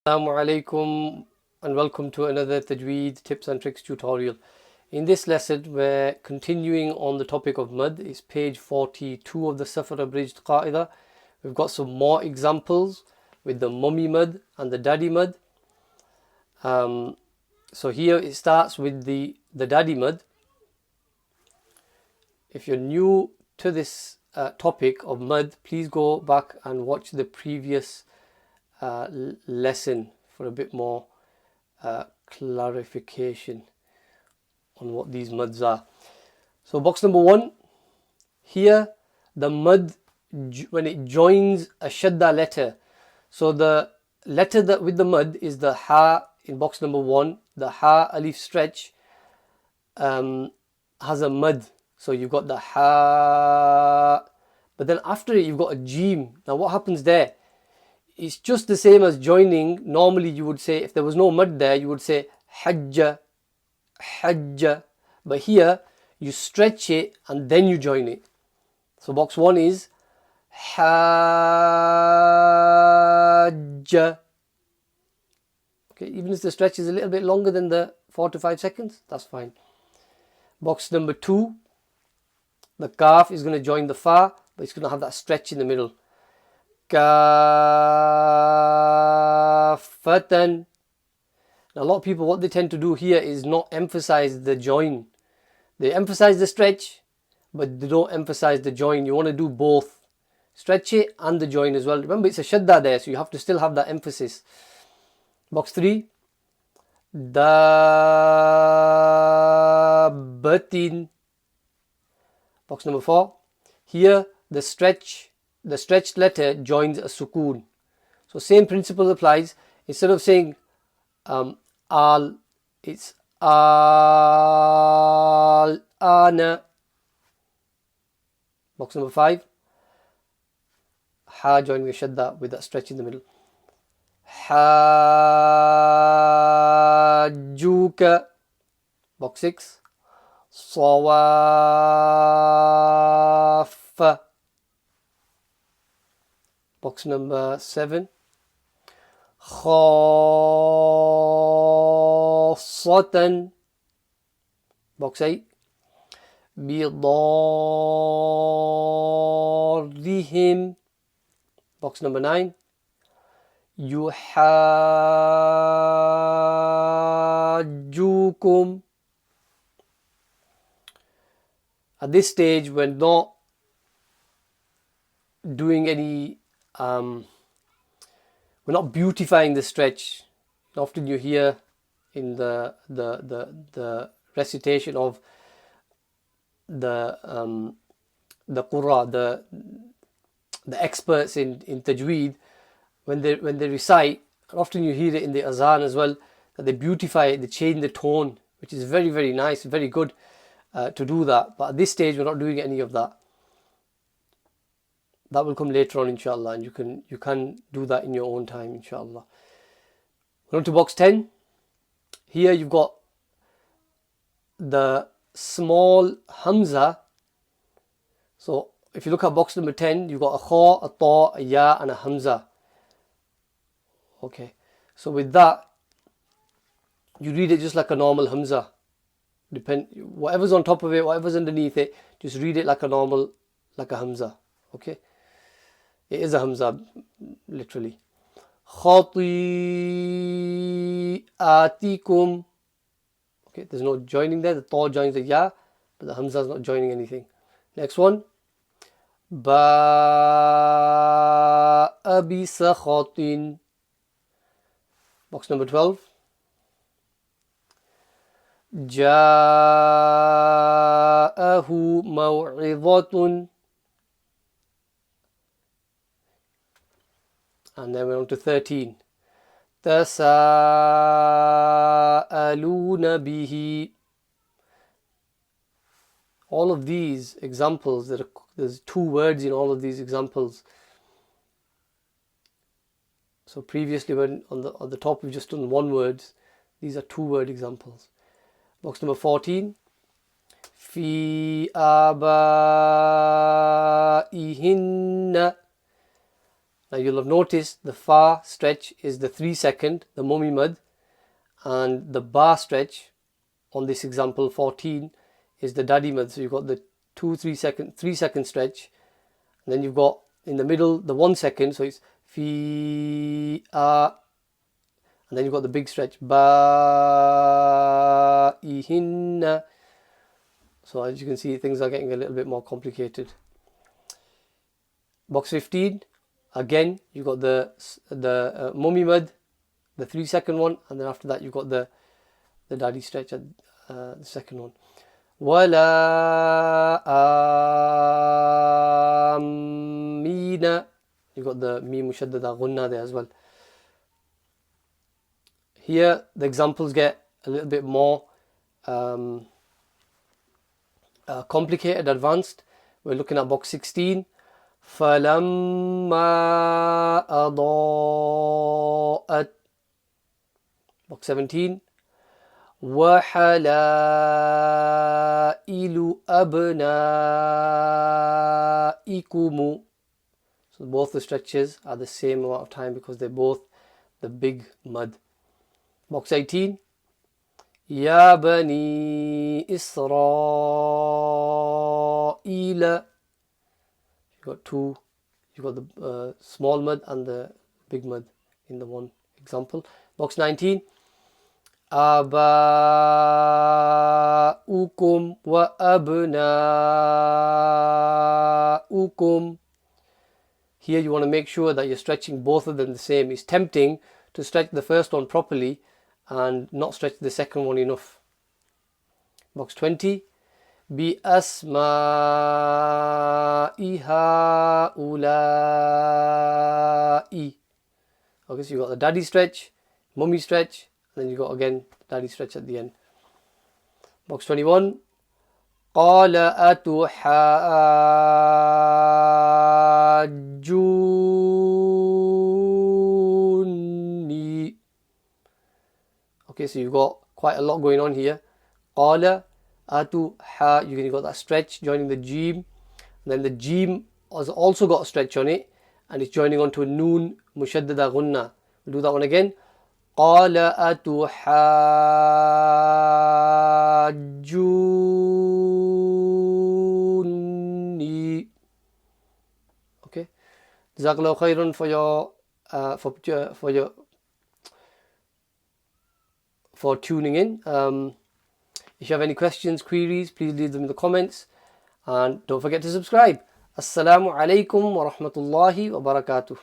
Assalaamu alaykum and welcome to another Tajweed tips and tricks tutorial. In this lesson we're continuing on the topic of mud. It's page 42 of the Safar Abridged Qaidah. We've got some more examples with the mummy mud and the daddy mud. So here it starts with the daddy mud. If you're new to this topic of mud, please go back and watch the previous lesson for a bit more clarification on what these muds are. So box number 1, here the mud when it joins a shadda letter, so the letter that with the mud is the ha in box number 1. The ha alif stretch has a mud, so you've got the ha, but then after it you've got a jeem. Now what happens there? It's just the same as joining. Normally you would say, if there was no mud there, you would say hajja, hajja. But here you stretch it and then you join it. So box 1 is hajja. Okay, even if the stretch is a little bit longer than the 4 to 5 seconds, that's fine. Box number 2, the kaf is going to join the fa, but it's going to have that stretch in the middle. Kafatan. Now a lot of people, what they tend to do here is not emphasize the join. They emphasize the stretch, but they don't emphasize the join. You want to do both, stretch it and the join as well. Remember, it's a shadda there, so you have to still have that emphasis. Box 3, dabbatin. Box number 4, here the stretched letter joins a sukoon. So same principle applies. Instead of saying al, it's al ana. Box number 5, ha joining a shadda with that stretch in the middle. Hajjuka. Box 6, sawafa. Box number 7, khassatan. Box 8, bidarrihim. Box number 9, yuhajjukum. At this stage we're not doing any we're not beautifying the stretch. Often you hear in the recitation of the qurra, the experts in tajweed, when they recite, often you hear it in the azan as well, that they beautify it, they change the tone, which is very, very nice, very good to do that. But at this stage we're not doing any of that. That will come later on, inshallah, and you can do that in your own time, inshallah. On to box 10. Here you've got the small hamza. So if you look at box number 10, you've got a kha, a ta, a ya, and a hamza. Okay, so with that, you read it just like a normal hamza. Whatever's on top of it, whatever's underneath it, just read it like a normal, like a hamza. Okay. It is a hamza, literally. Khati'atikum. Okay, there's no joining there. The ta joins the ya, but the hamza is not joining anything. Next one. Ba'a bi sakhatin. Box number 12. Ja'ahu maw'idhatun. And then we're on to 13. Tasa'aluna bihi. All of these examples, there's 2 words in all of these examples. So previously, when on the top we've just done 1 word, these are 2 word examples. Box number 14. Fi abaihinna. Now you'll have noticed the fa stretch is the 3 second, the mummy mud, and the ba stretch on this example 14 is the daddy mud. So you've got the 3 second stretch, and then you've got in the middle the 1 second, so it's fi a, and then you've got the big stretch ba ihinna. So as you can see, things are getting a little bit more complicated. Box 15, again you've got the mummy mud, the 3 second one, and then after that you've got the daddy stretch at the second one. Wala amina, you've got the mim mushaddada gunna there as well. Here the examples get a little bit more complicated, advanced. We're looking at box 16. فَلَمَّا أَضَاءَتْ. Box 17. وَحَلَائِلُ أَبْنَائِكُمُ. So both the stretches are the same amount of time because they're both the big mud. Box 18. يَا بَنِي إِسْرَائِيلَ. You've got two. You've got the small mud and the big mud in the one example. Box 19. آباؤكم وأبناؤكم. Here you want to make sure that you're stretching both of them the same. It's tempting to stretch the first one properly and not stretch the second one enough. Box 20. بِأَسْمَاءِ هَؤُلَاءِ. Okay, so you've got the daddy stretch, mummy stretch, and then you've got again daddy stretch at the end. Box 21. قَالَ أَتُحَاجُّونِّي. Okay, so you've got quite a lot going on here. قَالَ atuha, you've got that stretch joining the jeem, and then the jeem has also got a stretch on it, and it's joining onto a noon mushaddada gunna. We'll do that one again. قَالَ أَتُحَاجُّونِّي. Okay, Jazakallahu khairan for tuning in. If you have any questions, queries, please leave them in the comments, and don't forget to subscribe. Assalaamu alaykum wa rahmatullahi wa barakatuh.